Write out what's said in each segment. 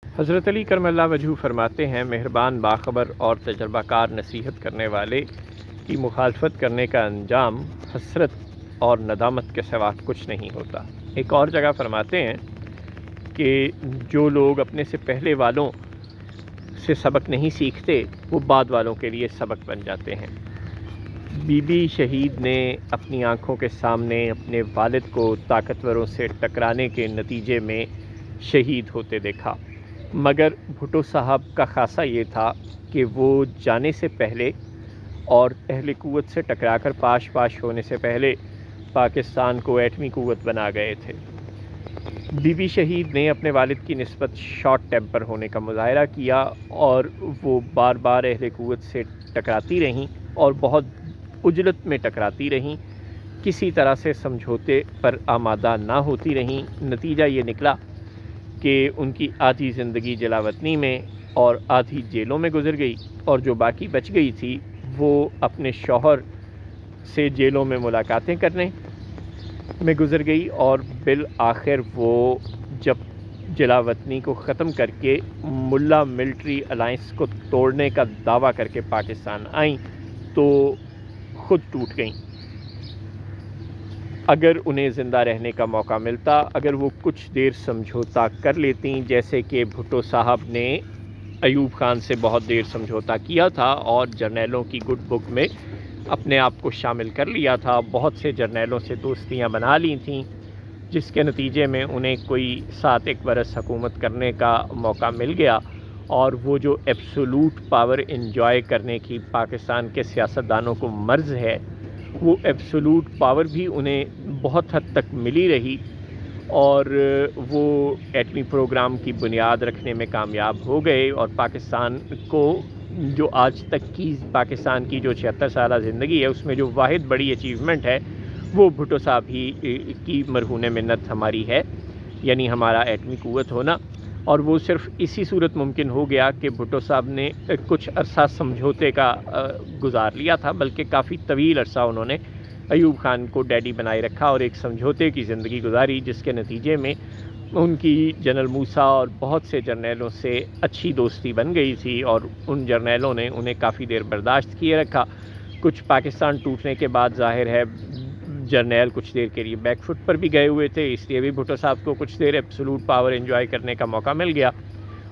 حضرت علی کرم اللہ وجہہ فرماتے ہیں، مہربان، باخبر اور تجربہ کار نصیحت کرنے والے کی مخالفت کرنے کا انجام حسرت اور ندامت کے سوا کچھ نہیں ہوتا۔ ایک اور جگہ فرماتے ہیں کہ جو لوگ اپنے سے پہلے والوں سے سبق نہیں سیکھتے وہ بعد والوں کے لیے سبق بن جاتے ہیں۔ بی بی شہید نے اپنی آنکھوں کے سامنے اپنے والد کو طاقتوروں سے ٹکرانے کے نتیجے میں شہید ہوتے دیکھا، مگر بھٹو صاحب کا خاصہ یہ تھا کہ وہ جانے سے پہلے اور اہل قوت سے ٹکرا کر پاش پاش ہونے سے پہلے پاکستان کو ایٹمی قوت بنا گئے تھے۔ بی بی شہید نے اپنے والد کی نسبت شارٹ ٹیمپر ہونے کا مظاہرہ کیا اور وہ بار بار اہل قوت سے ٹکراتی رہیں اور بہت عجلت میں ٹکراتی رہیں، کسی طرح سے سمجھوتے پر آمادہ نہ ہوتی رہیں۔ نتیجہ یہ نکلا کہ ان کی آدھی زندگی جلا وطنی میں اور آدھی جیلوں میں گزر گئی، اور جو باقی بچ گئی تھی وہ اپنے شوہر سے جیلوں میں ملاقاتیں کرنے میں گزر گئی، اور بالآخر وہ جب جلا وطنی کو ختم کر کے ملا ملٹری الائنس کو توڑنے کا دعویٰ کر کے پاکستان آئیں تو خود ٹوٹ گئیں۔ اگر انہیں زندہ رہنے کا موقع ملتا، اگر وہ کچھ دیر سمجھوتا کر لیتیں، جیسے کہ بھٹو صاحب نے ایوب خان سے بہت دیر سمجھوتا کیا تھا اور جرنیلوں کی گڈ بک میں اپنے آپ کو شامل کر لیا تھا، بہت سے جرنیلوں سے دوستیاں بنا لی تھیں، جس کے نتیجے میں انہیں کوئی 7 برس حکومت کرنے کا موقع مل گیا، اور وہ جو ایبسولوٹ پاور انجوائے کرنے کی پاکستان کے سیاستدانوں کو مرض ہے، وہ ایبسولوٹ پاور بھی انہیں بہت حد تک ملی رہی، اور وہ ایٹمی پروگرام کی بنیاد رکھنے میں کامیاب ہو گئے، اور پاکستان کو جو آج تک کی پاکستان کی جو 76 سالہ زندگی ہے اس میں جو واحد بڑی اچیومنٹ ہے وہ بھٹو صاحب ہی کی مرہون منت ہماری ہے، یعنی ہمارا ایٹمی قوت ہونا۔ اور وہ صرف اسی صورت ممکن ہو گیا کہ بھٹو صاحب نے کچھ عرصہ سمجھوتے کا گزار لیا تھا، بلکہ کافی طویل عرصہ انہوں نے ایوب خان کو ڈیڈی بنائے رکھا اور ایک سمجھوتے کی زندگی گزاری، جس کے نتیجے میں ان کی جنرل موسیٰ اور بہت سے جرنیلوں سے اچھی دوستی بن گئی تھی، اور ان جرنیلوں نے انہیں کافی دیر برداشت کیے رکھا۔ کچھ پاکستان ٹوٹنے کے بعد ظاہر ہے جرنیل کچھ دیر کے لیے بیک فٹ پر بھی گئے ہوئے تھے، اس لیے بھی بھٹو صاحب کو کچھ دیر ایبسولوٹ پاور انجوائے کرنے کا موقع مل گیا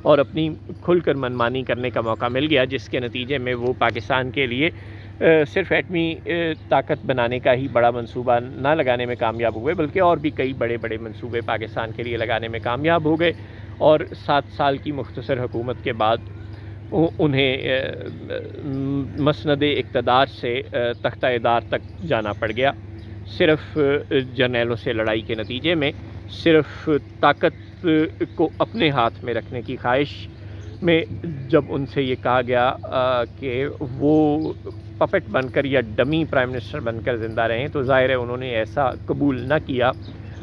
اور اپنی کھل کر منمانی کرنے کا موقع مل گیا، جس کے نتیجے میں وہ پاکستان کے لیے صرف ایٹمی طاقت بنانے کا ہی بڑا منصوبہ نہ لگانے میں کامیاب ہوئے، بلکہ اور بھی کئی بڑے بڑے منصوبے پاکستان کے لیے لگانے میں کامیاب ہو گئے، اور 7 سال کی مختصر حکومت کے بعد انہیں مسند اقتدار سے تختہ دار تک جانا پڑ گیا، صرف جرنیلوں سے لڑائی کے نتیجے میں، صرف طاقت کو اپنے ہاتھ میں رکھنے کی خواہش میں۔ جب ان سے یہ کہا گیا کہ وہ پپٹ بن کر یا ڈمی پرائم منسٹر بن کر زندہ رہیں، تو ظاہر ہے انہوں نے ایسا قبول نہ کیا،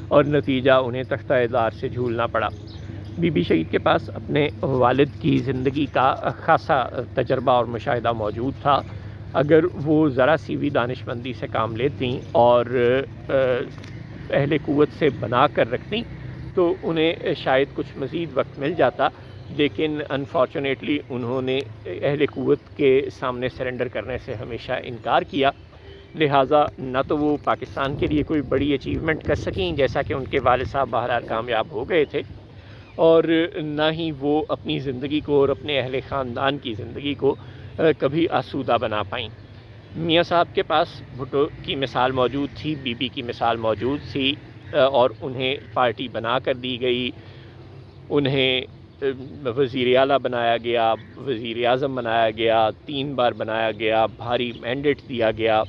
اور نتیجہ انہیں تختہ دار سے جھولنا پڑا۔ بی بی شہید کے پاس اپنے والد کی زندگی کا خاصا تجربہ اور مشاہدہ موجود تھا، اگر وہ ذرا سی بھی دانش مندی سے کام لیتیں اور اہل قوت سے بنا کر رکھتیں تو انہیں شاید کچھ مزید وقت مل جاتا، لیکن انفارچونیٹلی انہوں نے اہل قوت کے سامنے سرنڈر کرنے سے ہمیشہ انکار کیا، لہٰذا نہ تو وہ پاکستان کے لیے کوئی بڑی اچیومنٹ کر سکیں جیسا کہ ان کے والد صاحب بہرحال کامیاب ہو گئے تھے، اور نہ ہی وہ اپنی زندگی کو اور اپنے اہل خاندان کی زندگی کو کبھی آسودہ بنا پائیں۔ میاں صاحب کے پاس بھٹو کی مثال موجود تھی، بی بی کی مثال موجود تھی، اور انہیں پارٹی بنا کر دی گئی، انہیں وزیر اعلیٰ بنایا گیا، وزیر اعظم بنایا گیا، 3 بار بنایا گیا، بھاری مینڈیٹ دیا گیا،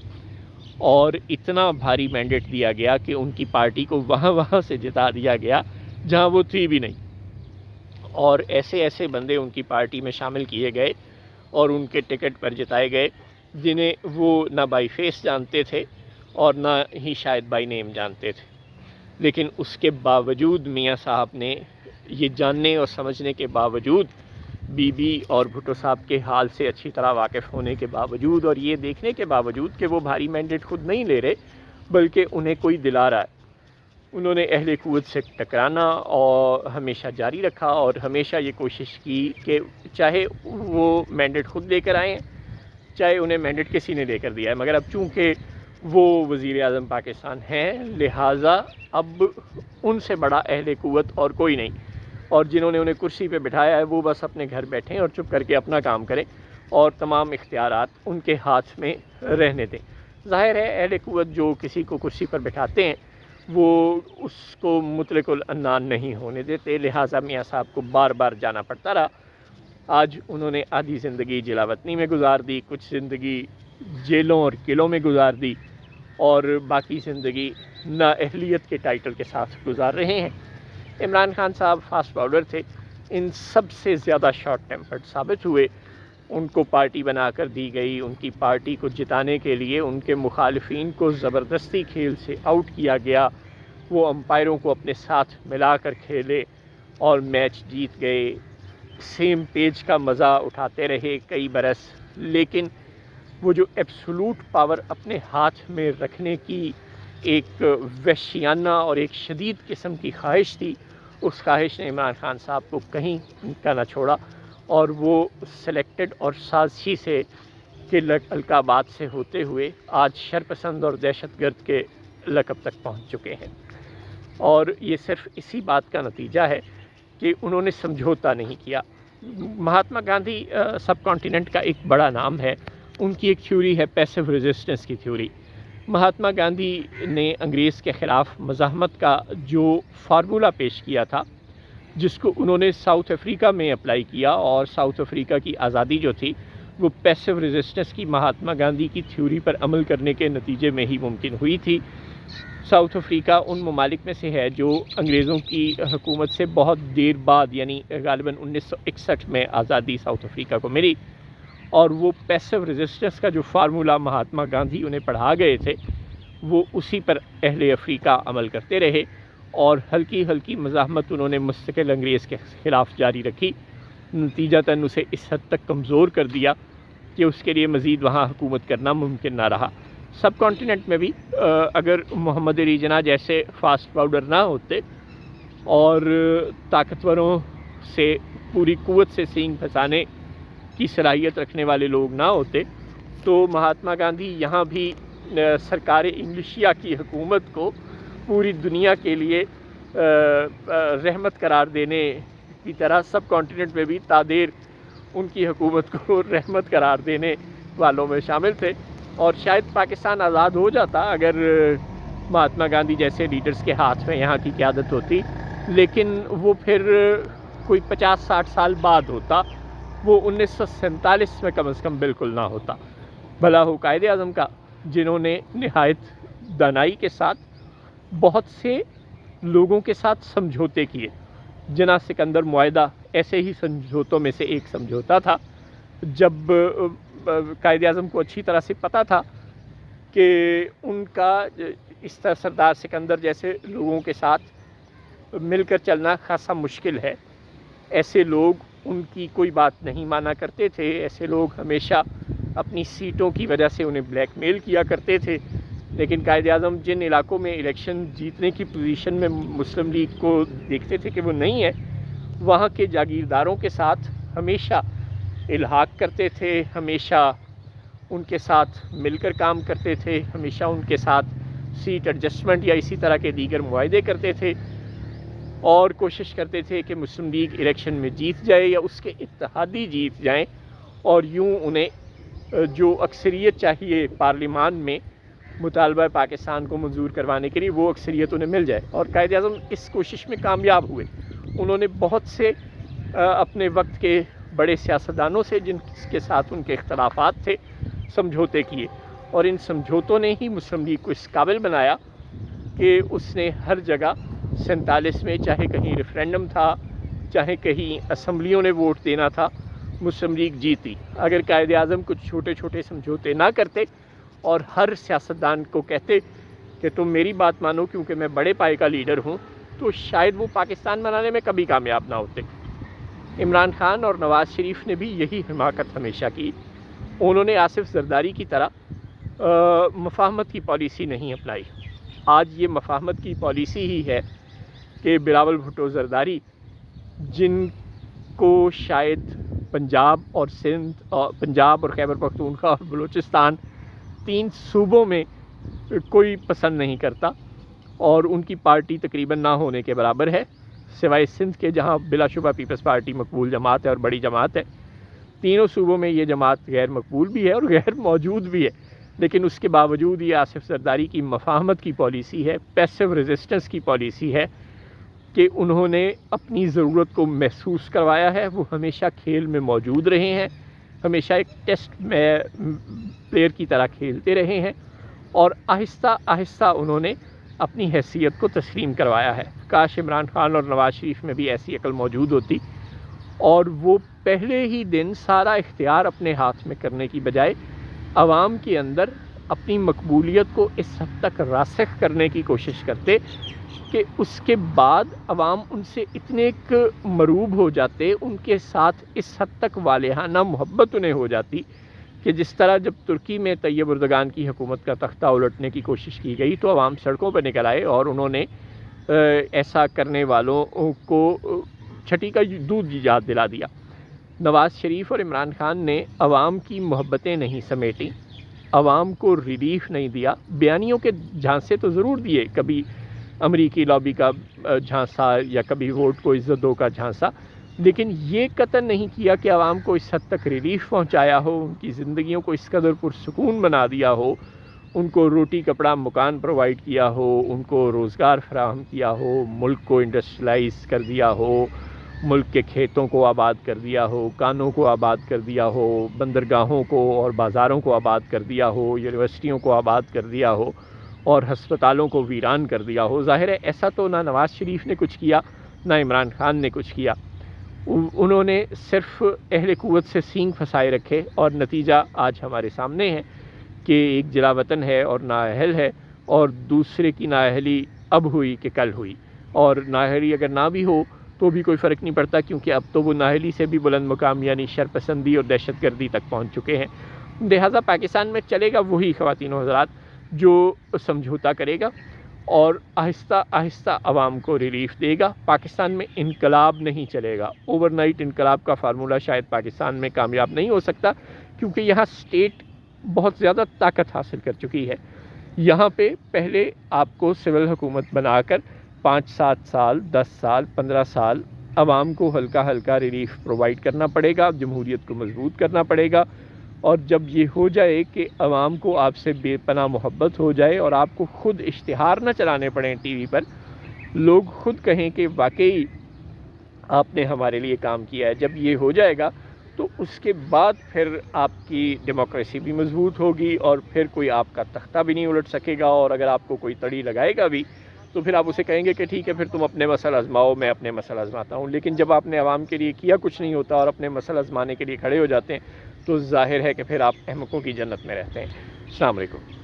اور اتنا بھاری مینڈیٹ دیا گیا کہ ان کی پارٹی کو وہاں سے جتا دیا گیا جہاں وہ تھی بھی نہیں، اور ایسے ایسے بندے ان کی پارٹی میں شامل کیے گئے اور ان کے ٹکٹ پر جتائے گئے جنہیں وہ نہ بائی فیس جانتے تھے اور نہ ہی شاید بائی نیم جانتے تھے، لیکن اس کے باوجود میاں صاحب نے یہ جاننے اور سمجھنے کے باوجود، بی بی اور بھٹو صاحب کے حال سے اچھی طرح واقف ہونے کے باوجود، اور یہ دیکھنے کے باوجود کہ وہ بھاری مینڈیٹ خود نہیں لے رہے بلکہ انہیں کوئی دلا رہا ہے، انہوں نے اہل قوت سے ٹکرانا اور ہمیشہ جاری رکھا، اور ہمیشہ یہ کوشش کی کہ چاہے وہ مینڈیٹ خود لے کر آئیں، چاہے انہیں مینڈیٹ کسی نے دے کر دیا ہے، مگر اب چونکہ وہ وزیر اعظم پاکستان ہیں، لہٰذا اب ان سے بڑا اہل قوت اور کوئی نہیں، اور جنہوں نے انہیں کرسی پہ بٹھایا ہے وہ بس اپنے گھر بیٹھیں اور چپ کر کے اپنا کام کریں اور تمام اختیارات ان کے ہاتھ میں رہنے دیں۔ ظاہر ہے اہل قوت جو کسی کو کرسی پر بٹھاتے ہیں وہ اس کو مطلق العنان نہیں ہونے دیتے، لہٰذا میاں صاحب کو بار بار جانا پڑتا رہا۔ آج انہوں نے آدھی زندگی جلا وطنی میں گزار دی، کچھ زندگی جیلوں اور قلعوں میں گزار دی، اور باقی زندگی نااہلیت کے ٹائٹل کے ساتھ گزار رہے ہیں۔ عمران خان صاحب فاسٹ باؤلر تھے، ان سب سے زیادہ شارٹ ٹیمپرڈ ثابت ہوئے، ان کو پارٹی بنا کر دی گئی، ان کی پارٹی کو جتانے کے لیے ان کے مخالفین کو زبردستی کھیل سے آؤٹ کیا گیا، وہ امپائروں کو اپنے ساتھ ملا کر کھیلے اور میچ جیت گئے، سیم پیج کا مزہ اٹھاتے رہے کئی برس، لیکن وہ جو ایبسولوٹ پاور اپنے ہاتھ میں رکھنے کی ایک وحشیانہ اور ایک شدید قسم کی خواہش تھی، اس خواہش نے عمران خان صاحب کو کہیں کا نہ چھوڑا، اور وہ سلیکٹڈ اور سازشی سے کے القابات سے ہوتے ہوئے آج شرپسند اور دہشت گرد کے لقب تک پہنچ چکے ہیں۔ اور یہ صرف اسی بات کا نتیجہ ہے کہ انہوں نے سمجھوتا نہیں کیا۔ مہاتما گاندھی سب کانٹیننٹ کا ایک بڑا نام ہے، ان کی ایک تھیوری ہے پیسو ریزسٹنس کی تھیوری۔ مہاتما گاندھی نے انگریز کے خلاف مزاحمت کا جو فارمولہ پیش کیا تھا، جس کو انہوں نے ساؤتھ افریقہ میں اپلائی کیا، اور ساؤتھ افریقہ کی آزادی جو تھی وہ پیسو ریزسٹنس کی مہاتما گاندھی کی تھیوری پر عمل کرنے کے نتیجے میں ہی ممکن ہوئی تھی۔ ساؤتھ افریقہ ان ممالک میں سے ہے جو انگریزوں کی حکومت سے بہت دیر بعد، یعنی غالباً 1961 میں آزادی ساؤتھ افریقہ کو ملی، اور وہ پیسو ریزسٹنس کا جو فارمولہ مہاتما گاندھی انہیں پڑھا گئے تھے وہ اسی پر اہل افریقہ عمل کرتے رہے، اور ہلکی ہلکی مزاحمت انہوں نے مستقل انگریز کے خلاف جاری رکھی، نتیجتاً اسے اس حد تک کمزور کر دیا کہ اس کے لیے مزید وہاں حکومت کرنا ممکن نہ رہا۔ سب کانٹیننٹ میں بھی اگر محمد علی جناح جیسے فاسٹ باؤلر نہ ہوتے اور طاقتوروں سے پوری قوت سے سینگ پھنسانے کی صلاحیت رکھنے والے لوگ نہ ہوتے تو مہاتما گاندھی یہاں بھی سرکار انگلشیا کی حکومت کو پوری دنیا کے لیے رحمت قرار دینے کی طرح سب کانٹیننٹ میں بھی تادیر ان کی حکومت کو رحمت قرار دینے والوں میں شامل تھے، اور شاید پاکستان آزاد ہو جاتا اگر مہاتما گاندھی جیسے لیڈرز کے ہاتھ میں یہاں کی قیادت ہوتی، لیکن وہ پھر کوئی 50-60 سال بعد ہوتا، وہ 1947 میں کم از کم بالکل نہ ہوتا۔ بھلا ہو قائد اعظم کا، جنہوں نے نہایت دانائی کے ساتھ بہت سے لوگوں کے ساتھ سمجھوتے کیے۔ جناح سکندر معاہدہ ایسے ہی سمجھوتوں میں سے ایک سمجھوتا تھا، جب قائد اعظم کو اچھی طرح سے پتہ تھا کہ ان کا اس طرح سردار سکندر جیسے لوگوں کے ساتھ مل کر چلنا خاصا مشکل ہے، ایسے لوگ ان کی کوئی بات نہیں مانا کرتے تھے، ایسے لوگ ہمیشہ اپنی سیٹوں کی وجہ سے انہیں بلیک میل کیا کرتے تھے، لیکن قائد اعظم جن علاقوں میں الیکشن جیتنے کی پوزیشن میں مسلم لیگ کو دیکھتے تھے کہ وہ نہیں ہے، وہاں کے جاگیرداروں کے ساتھ ہمیشہ الحاق کرتے تھے، ہمیشہ ان کے ساتھ مل کر کام کرتے تھے، ہمیشہ ان کے ساتھ سیٹ ایڈجسٹمنٹ یا اسی طرح کے دیگر معاہدے کرتے تھے، اور کوشش کرتے تھے کہ مسلم لیگ الیکشن میں جیت جائے یا اس کے اتحادی جیت جائیں، اور یوں انہیں جو اکثریت چاہیے پارلیمان میں مطالبہ پاکستان کو منظور کروانے کے لیے وہ اکثریت انہیں مل جائے، اور قائد اعظم اس کوشش میں کامیاب ہوئے۔ انہوں نے بہت سے اپنے وقت کے بڑے سیاستدانوں سے جن کے ساتھ ان کے اختلافات تھے سمجھوتے کیے، اور ان سمجھوتوں نے ہی مسلم لیگ کو اس قابل بنایا کہ اس نے ہر جگہ 47 میں چاہے کہیں ریفرینڈم تھا، چاہے کہیں اسمبلیوں نے ووٹ دینا تھا، مسلم لیگ جیتی۔ اگر قائد اعظم کچھ چھوٹے چھوٹے سمجھوتے نہ کرتے اور ہر سیاستدان کو کہتے کہ تم میری بات مانو کیونکہ میں بڑے پائے کا لیڈر ہوں، تو شاید وہ پاکستان بنانے میں کبھی کامیاب نہ ہوتے۔ عمران خان اور نواز شریف نے بھی یہی حماقت ہمیشہ کی، انہوں نے آصف زرداری کی طرح مفاہمت کی پالیسی نہیں اپنائی، آج یہ مفاہمت کی پالیسی ہی ہے کہ بلاول بھٹو زرداری، جن کو شاید پنجاب اور سندھ اور پنجاب اور خیبر پختونخوا اور بلوچستان 3 صوبوں میں کوئی پسند نہیں کرتا اور ان کی پارٹی تقریباً نہ ہونے کے برابر ہے، سوائے سندھ کے جہاں بلا شبہ پیپلز پارٹی مقبول جماعت ہے اور بڑی جماعت ہے۔ تینوں صوبوں میں یہ جماعت غیر مقبول بھی ہے اور غیر موجود بھی ہے، لیکن اس کے باوجود یہ آصف زرداری کی مفاہمت کی پالیسی ہے، پیسو ریزسٹنس کی پالیسی ہے کہ انہوں نے اپنی ضرورت کو محسوس کروایا ہے، وہ ہمیشہ کھیل میں موجود رہے ہیں، ہمیشہ ایک ٹیسٹ میں پلیئر کی طرح کھیلتے رہے ہیں اور آہستہ آہستہ انہوں نے اپنی حیثیت کو تسلیم کروایا ہے۔ کاش عمران خان اور نواز شریف میں بھی ایسی عقل موجود ہوتی اور وہ پہلے ہی دن سارا اختیار اپنے ہاتھ میں کرنے کی بجائے عوام کے اندر اپنی مقبولیت کو اس حد تک راسخ کرنے کی کوشش کرتے کہ اس کے بعد عوام ان سے اتنے مروب ہو جاتے، ان کے ساتھ اس حد تک والہانہ محبت انہیں ہو جاتی کہ جس طرح جب ترکی میں طیب اردگان کی حکومت کا تختہ الٹنے کی کوشش کی گئی تو عوام سڑکوں پر نکل آئے اور انہوں نے ایسا کرنے والوں کو چھٹی کا دودھ یاد دلا دیا۔ نواز شریف اور عمران خان نے عوام کی محبتیں نہیں سمیٹیں، عوام کو ریلیف نہیں دیا، بیانیوں کے جھانسے تو ضرور دیے، کبھی امریکی لابی کا جھانسا یا کبھی ووٹ کو عزت دو کا جھانسا، لیکن یہ قطعاً نہیں کیا کہ عوام کو اس حد تک ریلیف پہنچایا ہو، ان کی زندگیوں کو اس قدر پرسکون بنا دیا ہو، ان کو روٹی کپڑا مکان پرووائڈ کیا ہو، ان کو روزگار فراہم کیا ہو، ملک کو انڈسٹریلائز کر دیا ہو، ملک کے کھیتوں کو آباد کر دیا ہو، کانوں کو آباد کر دیا ہو، بندرگاہوں کو اور بازاروں کو آباد کر دیا ہو، یونیورسٹیوں کو آباد کر دیا ہو اور ہسپتالوں کو ویران کر دیا ہو۔ ظاہر ہے ایسا تو نہ نواز شریف نے کچھ کیا نہ عمران خان نے کچھ کیا، انہوں نے صرف اہل قوت سے سینگ پھنسائے رکھے اور نتیجہ آج ہمارے سامنے ہے کہ ایک جلا وطن ہے اور نااہل ہے، اور دوسرے کی نااہلی اب ہوئی کہ کل ہوئی، اور نااہلی اگر نہ بھی ہو تو بھی کوئی فرق نہیں پڑتا کیونکہ اب تو وہ نااہلی سے بھی بلند مقام یعنی شرپسندی اور دہشت گردی تک پہنچ چکے ہیں۔ لہٰذا پاکستان میں چلے گا وہی خواتین و حضرات جو سمجھوتا کرے گا اور آہستہ آہستہ عوام کو ریلیف دے گا۔ پاکستان میں انقلاب نہیں چلے گا، اوور نائٹ انقلاب کا فارمولہ شاید پاکستان میں کامیاب نہیں ہو سکتا کیونکہ یہاں اسٹیٹ بہت زیادہ طاقت حاصل کر چکی ہے۔ یہاں پہ پہلے آپ کو سول حکومت بنا کر 5-7 سال 10 سال 15 سال عوام کو ہلکا ہلکا ریلیف پرووائڈ کرنا پڑے گا، جمہوریت کو مضبوط کرنا پڑے گا، اور جب یہ ہو جائے کہ عوام کو آپ سے بے پناہ محبت ہو جائے اور آپ کو خود اشتہار نہ چلانے پڑیں ٹی وی پر، لوگ خود کہیں کہ واقعی آپ نے ہمارے لیے کام کیا ہے، جب یہ ہو جائے گا تو اس کے بعد پھر آپ کی ڈیموکریسی بھی مضبوط ہوگی اور پھر کوئی آپ کا تختہ بھی نہیں الٹ سکے گا، اور اگر آپ کو کوئی تڑی لگائے گا بھی تو پھر آپ اسے کہیں گے کہ ٹھیک ہے پھر تم اپنے مسئلہ آزماؤ، میں اپنے مسئلہ آزماتا ہوں۔ لیکن جب آپ نے عوام کے لیے کیا کچھ نہیں ہوتا اور اپنے مسئلہ آزمانے کے لیے کھڑے ہو جاتے ہیں تو ظاہر ہے کہ پھر آپ احمقوں کی جنت میں رہتے ہیں۔ السلام علیکم۔